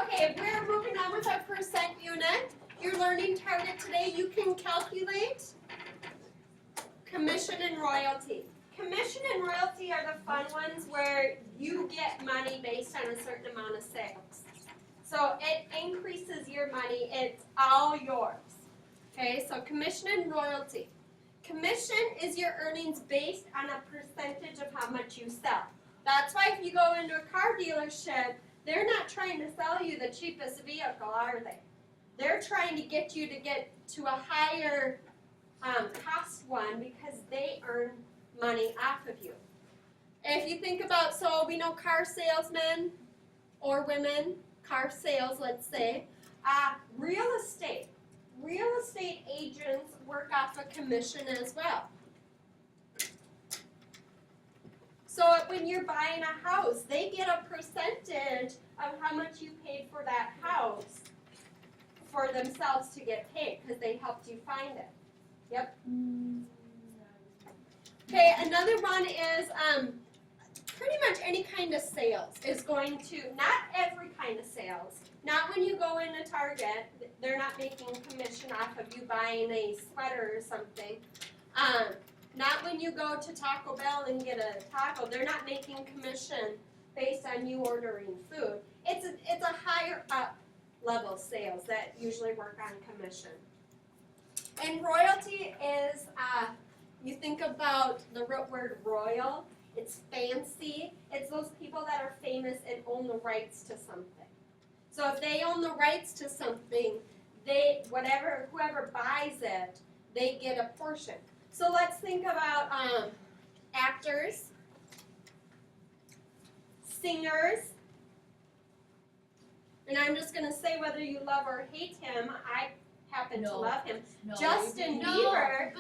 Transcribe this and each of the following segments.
Okay, we're moving on with our percent unit. Your learning target today, you can calculate commission and royalty. Commission and royalty are the fun ones where you get money based on a certain amount of sales. So it increases your money, it's all yours. Okay, so commission and royalty. Commission is your earnings based on a percentage of how much you sell. That's why if you go into a car dealership, they're not trying to sell you the cheapest vehicle, are they? They're trying to get you to get to a higher cost one because they earn money off of you. If you think about, so we know car salesmen or women, car sales, let's say, real estate agents work off a commission as well. So when you're buying a house, they get a percentage of how much you paid for that house for themselves to get paid because they helped you find it. Yep. Okay, another one is pretty much any kind of sales is going to, not every kind of sales, not when you go into Target, they're not making commission off of you buying a sweater or something. Not when you go to Taco Bell and get a taco, they're not making commission based on you ordering food. It's a higher up level sales that usually work on commission. And royalty is, you think about the root word royal, it's fancy. It's those people that are famous and own the rights to something. So if they own the rights to something, whoever buys it, they get a portion. So let's think about actors, singers, and I'm just going to say whether you love or hate him. I happen to love him. Justin Bieber,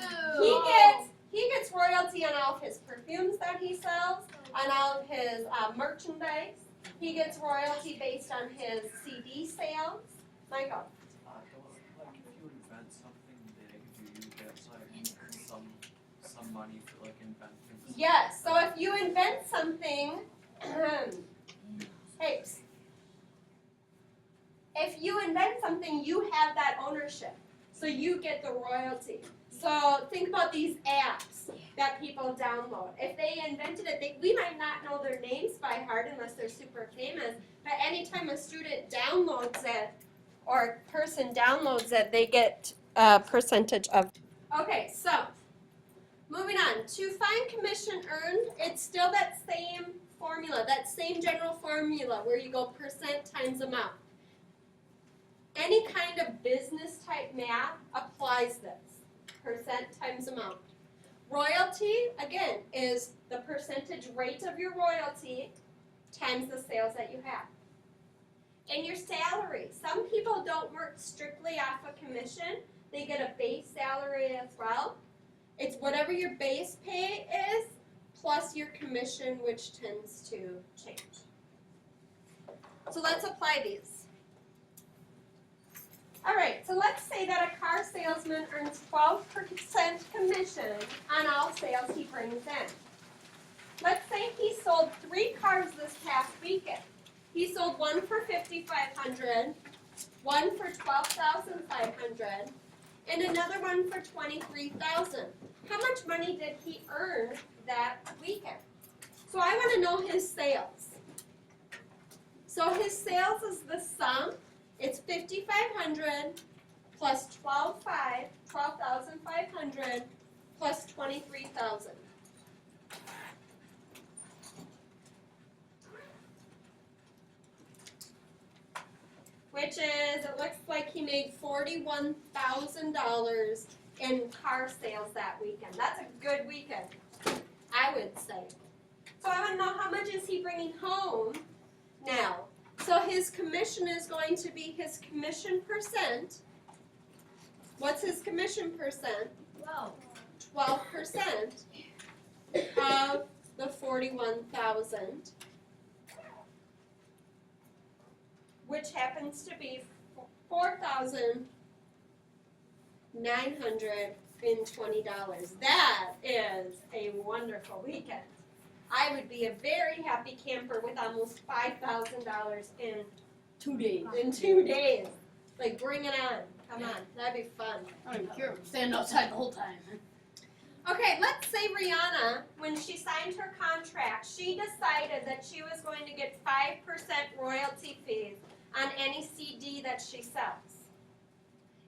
he gets royalty on all of his perfumes that he sells, on all of his merchandise. He gets royalty based on his CD sales. Michael? Like if you invent something big, do you get like some money for like inventing? Yes. So if you invent something, hey, if you invent something, you have that ownership. So you get the royalty. So think about these apps that people download. If they invented it, we might not know their names by heart unless they're super famous, but anytime a student downloads it or a person downloads it, they get a percentage of. Okay, so moving on. To find commission earned, it's still that same formula, that same general formula where you go percent times amount. Any kind of business type math applies this. Percent times amount. Royalty, again, is the percentage rate of your royalty times the sales that you have. And your salary. Some people don't work strictly off a commission. They get a base salary as well. It's whatever your base pay is plus your commission, which tends to change. So let's apply these. All right, so let's say that a car salesman earns 12% commission on all sales he brings in. Let's say he sold 3 cars this past weekend. He sold one for $5,500, one for $12,500, and another one for $23,000. How much money did he earn that weekend? So I want to know his sales. So his sales is the sum. It's $5,500 plus $12,500 plus $23,000. Which is, it looks like he made $41,000 in car sales that weekend. That's a good weekend, I would say. So I want to know how much is he bringing home now. So his commission is going to be his commission percent. What's his commission percent? 12% of the 41,000, which happens to be $4,920. That is a wonderful weekend. I would be a very happy camper with almost $5,000 in 2 days. in 2 days. Like, bring it on. Come on, that'd be fun. I don't even care. I'm standing outside the whole time. Okay, let's say Rihanna, when she signed her contract, she decided that she was going to get 5% royalty fees on any CD that she sells.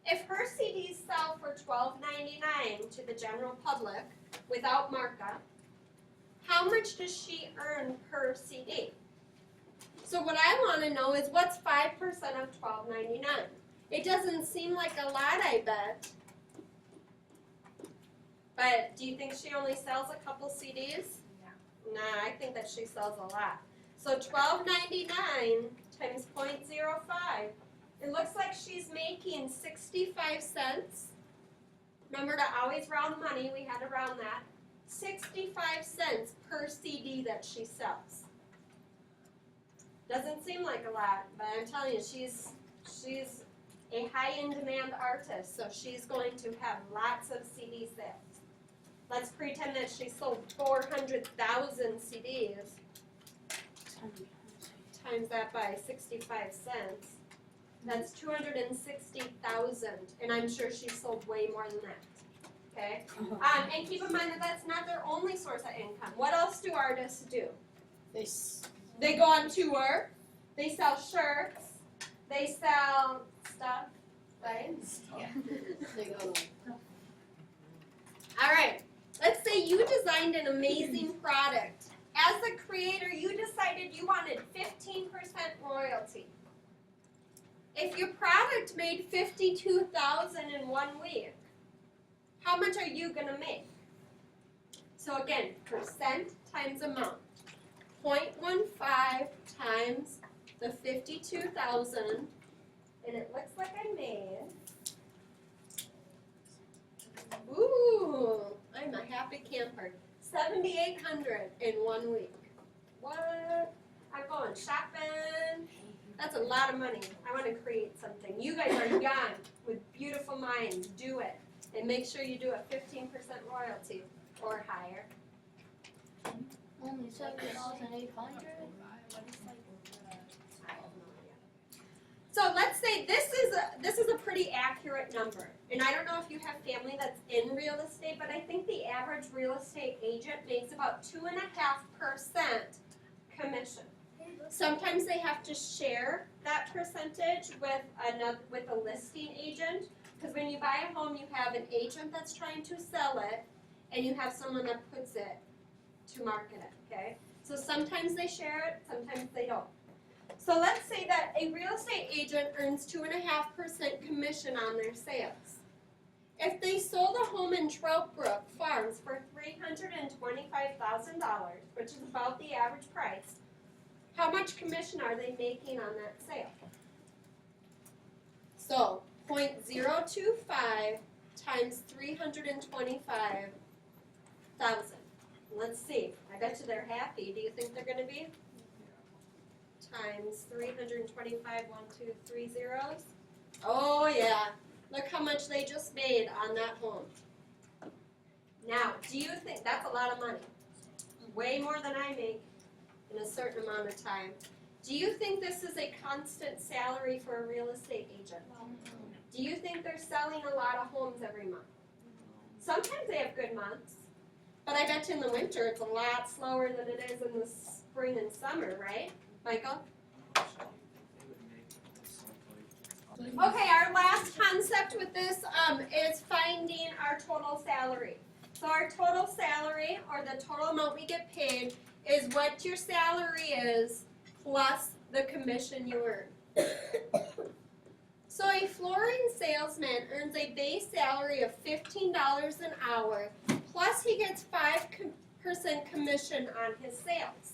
If her CDs sell for $12.99 to the general public without markup, how much does she earn per CD? So what I want to know is what's 5% of $12.99? It doesn't seem like a lot, I bet. But do you think she only sells a couple CDs? Nah, I think that she sells a lot. So $12.99 times 0.05. It looks like she's making 65 cents. Remember to always round money, we had to round that. 65 cents per CD that she sells. Doesn't seem like a lot, but I'm telling you, she's a high in demand artist, so she's going to have lots of CD sales. Let's pretend that she sold 400,000 CDs. Times that by 65 cents. That's 260,000, and I'm sure she sold way more than that. Okay? And keep in mind that that's not their only source of income. What else do artists do? They go on tour. They sell shirts. They sell stuff, right? Yeah. They go. All right. Let's say you designed an amazing product. As the creator, you decided you wanted 15% royalty. If your product made $52,000 in 1 week, how much are you going to make? So again, percent times amount. 0.15 times the 52,000, and it looks like I made. Ooh, I'm a happy camper. 7,800 in 1 week. What? I'm going shopping. That's a lot of money. I want to create something. You guys are young with beautiful minds. Do it. And make sure you do a 15% royalty or higher. Only 7,800. So let's say this is a pretty accurate number. And I don't know if you have family that's in real estate, but I think the average real estate agent makes about 2.5% commission. Sometimes they have to share that percentage with a listing agent, because when you buy a home, you have an agent that's trying to sell it, and you have someone that puts it to market it, okay? So sometimes they share it, sometimes they don't. So let's say that a real estate agent earns 2.5% commission on their sales. If they sold a home in Troutbrook Farms for $325,000, which is about the average price, how much commission are they making on that sale? So 0.025 times 325,000. Let's see. I bet you they're happy. Do you think they're going to be? Times 325, 1, 2, 3 zeros. Oh yeah. Look how much they just made on that home. Now, do you think that's a lot of money? Way more than I make in a certain amount of time. Do you think this is a constant salary for a real estate agent? Do you think they're selling a lot of homes every month? Sometimes they have good months, but I bet you in the winter it's a lot slower than it is in the spring and summer, right, Michael? Okay, our last concept with this is finding our total salary. So our total salary, or the total amount we get paid, is what your salary is plus the commission you earn. So a flooring salesman earns a base salary of $15 an hour, plus he gets 5% commission on his sales.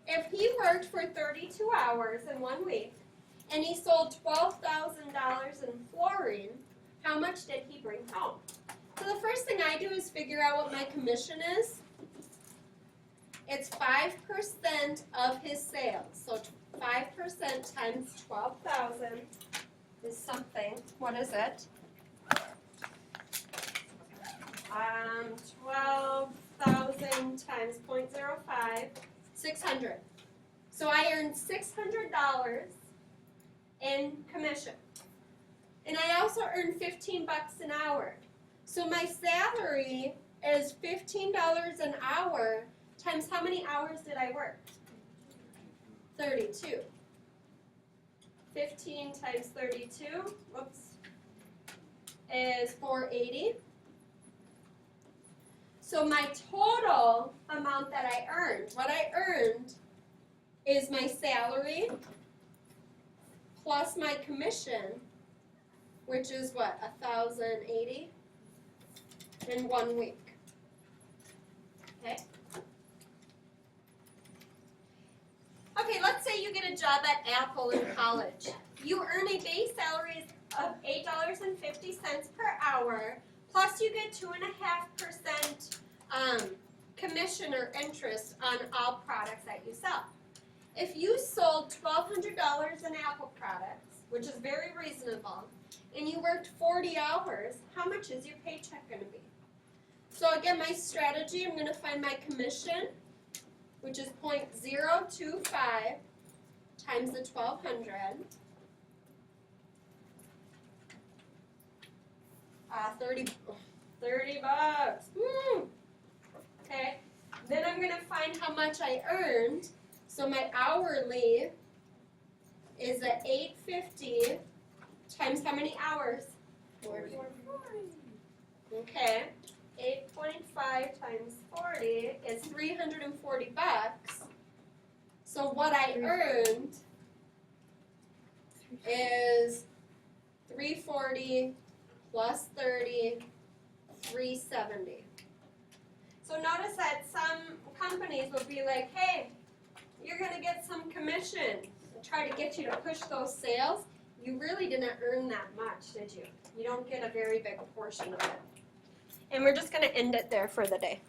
If he worked for 32 hours in 1 week, and he sold $12,000 in flooring, how much did he bring home? So the first thing I do is figure out what my commission is. It's 5% of his sales. So 5% times 12,000 is something. What is it? 12,000 times 0.05, 600. So I earned $600 in commission. And I also earn $15 an hour. So my salary is $15 an hour times how many hours did I work? 32. 15 times 32, whoops, is 480. So my total amount that I earned, what I earned is my salary plus my commission, which is what, 1,080 in 1 week. Okay? Okay, let's say you get a job at Apple in college. You earn a base salary of $8.50 per hour, plus you get 2.5% commission or interest on all products that you sell. If you sold $1,200 in Apple products, which is very reasonable, and you worked 40 hours, how much is your paycheck going to be? So again, my strategy, I'm going to find my commission, which is 0.025 times the 1,200. 30 bucks. Woo! Okay. Then I'm going to find how much I earned. So my hourly is at $8.50 times how many hours? 40. Okay. 8.5 times 40 is 340 bucks. So what I earned is 340 plus 30, 370. So notice that some companies will be like, hey, you're going to get some commission and try to get you to push those sales. You really didn't earn that much, did you? You don't get a very big portion of it. And we're just going to end it there for the day.